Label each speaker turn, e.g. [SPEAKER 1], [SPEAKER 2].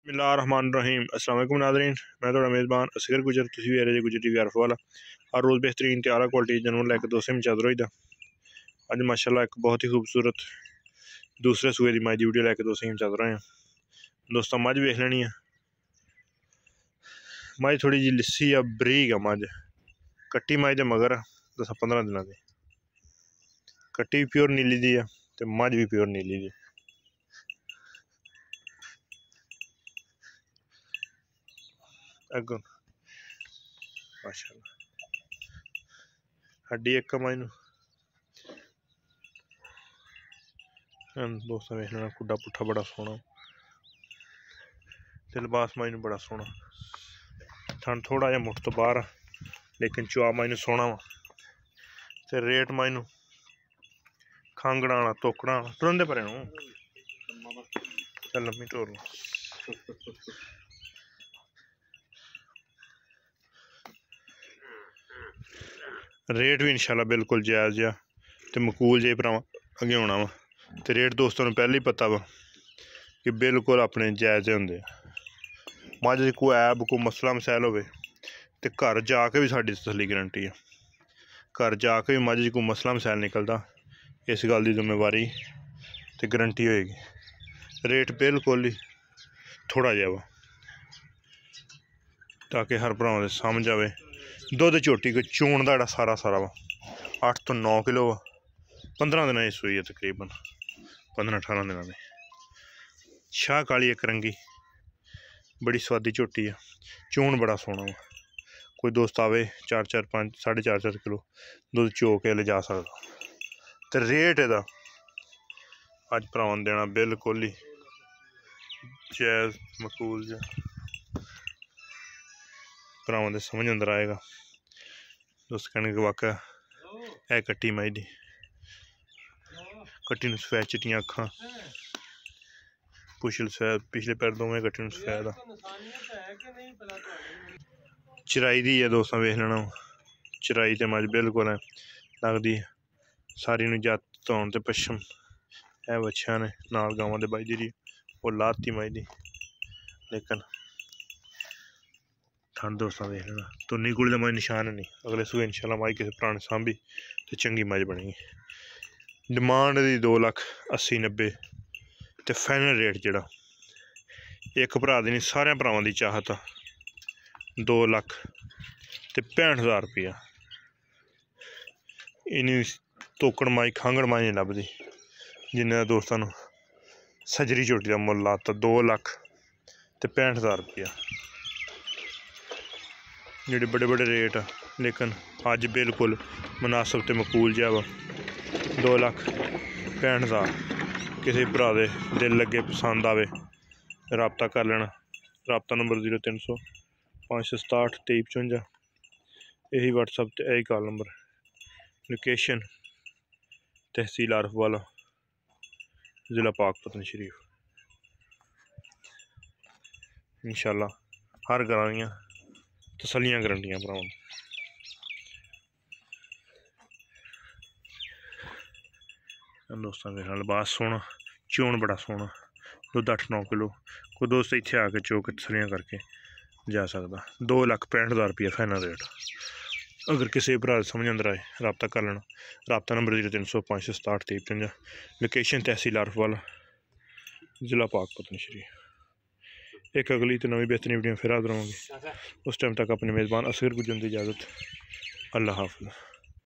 [SPEAKER 1] बिस्मिल्लाहिर्रहमानिर्रहीम। अस्सलाम वालेकुम नाज़रीन, मैं थोड़ा मेज़बान असगर गुजर तुसी वे रहे गुजर टीवी आरफ वाला। हर रोज़ बेहतरीन त्यारा क्वालिटी जानवर लैके दोस्तों में चादर होईदा। अज माशाल्लाह एक बहुत ही खूबसूरत दूसरे सूए की मझ की वीडियो लैके दोस्तों में चादर आए दोस्तों। मझ वेख लेनी है, मझ थोड़ी जी लिस्सी या बरीक है। मझ कट्टी मझ दे मगर 10-15 दिनों की कट्टी भी प्योर नीली दी है तो मझ भी प्योर नीली दी। अगों माशाल्लाह हड्डी एक मझ दोस्तों वेख लेना, कुड्डा पुट्ठा बड़ा सोहना ते लिबास मझ बड़ा सोहना। थन थोड़ा जहा मुठ तो बाहर लेकिन चुआ मझ सोहना वा ते रेट मझ खांगड़ा तोकड़ा टुरंदे परे चल लम्मी टोर रेट भी इंशाल्लाह बिल्कुल जायज़ जा ते मकूल जे भरावां अगे होना वा ते रेट दोस्तों पहले ही पता वा कि बिल्कुल अपने जायज़ होंगे। मझ कोई ऐब कोई मसला मसैल होवे ते घर जाके भी साडी तसल्ली गारंटी है। घर जाके भी मझ कोई मसला मसैल निकलता इस गल की जिम्मेवारी ते गारंटी होएगी। रेट बिल्कुल ही थोड़ा जहा वा ताकि हर भरावां समझ आवे। दुध झोटी को चून का सारा सारा वा 8 तो 9 किलो वा। 15 दिन की सूई है, तकरीबन 15-18 दिन की। शाह काली एक रंगी बड़ी स्वादी झोटी है, चून बड़ा सोहना वा। कोई दोस्त आवे 4-4, 5, 4.5 किलो दुध चो के ले जा सकता। तो रेट एदा अज भरावां देना बिल्कुल ही जायज़ मकूल जा भरावां दे समझ अंदर आएगा। दोस्त कहने के वाकई है कट्टी मझ दी, कट्टी नूं सफेद चिट्टियां अखां, पुछल सफेद, पिछले पैर दोवें कट्टी नूं सफेद आ। चराई दी है दोस्तों वेख लेना, चराई ते मझ बिल्कुल है लगदी सारी नूं जत धौन ते पच्छम है बच्छियां ने नाल गावां दे बजदी रही वो लाती मझ दी। लेकिन ठंड दोस्तों देख लेना तुन्नी कुड़ी का मझ निशान नहीं। अगले सूए इंशाल्लाह मझ किसी भरा ने सांभी तो चंगी मझ बनेगी। डिमांड दी 2,80,90 ते फाइनल रेट जड़ा एक भरा दी नहीं सारे भरावां दी चाहत 2,65,000 रुपया। इन्नी तोकड़ मझ खांगड़ मझ नहीं लभदी जिन्ने दोस्तों सजरी झोटी का मुल लाता 2,65,000 रुपया। जेडे बड़े बड़े रेट आ लेकिन अज बिल्कुल मुनासिब ते मकूल जहा वा 2,65,000। किसी भरा दे दिल लगे पसंद आवे रबता कर लेना। रबता नंबर 0300 567 2355 यही व्हाट्सएप ते यही कॉल नंबर। लोकेशन तहसील आरफ वाला, ज़िला पाकपतन शरीफ। इंशाल्लाह हर ग्रां दियां तसलियां गारंटियां भरावां। दोस्तों मेरा लिबास सोहना, चोन बड़ा सोहना, दुध 8-9 किलो। कोई दोस्त इत्थे आके चो के तसलियां करके जा सकता। 2,65,000 रुपया फाइनल रेट। अगर किसी भरा समझ अंदर आए रबता कर लेना। रबता नंबर 0300 567 2355। लोकेशन तहसील आरफ वाला, ज़िला पाकपतन शरीफ। एक अगली तो नवी बेहतरीन वीडियो फिर हाजिर होंगे। उस टाइम तक अपने मेज़बान असगर गुजर की इजाज़त। अल्लाह हाफ़िज़।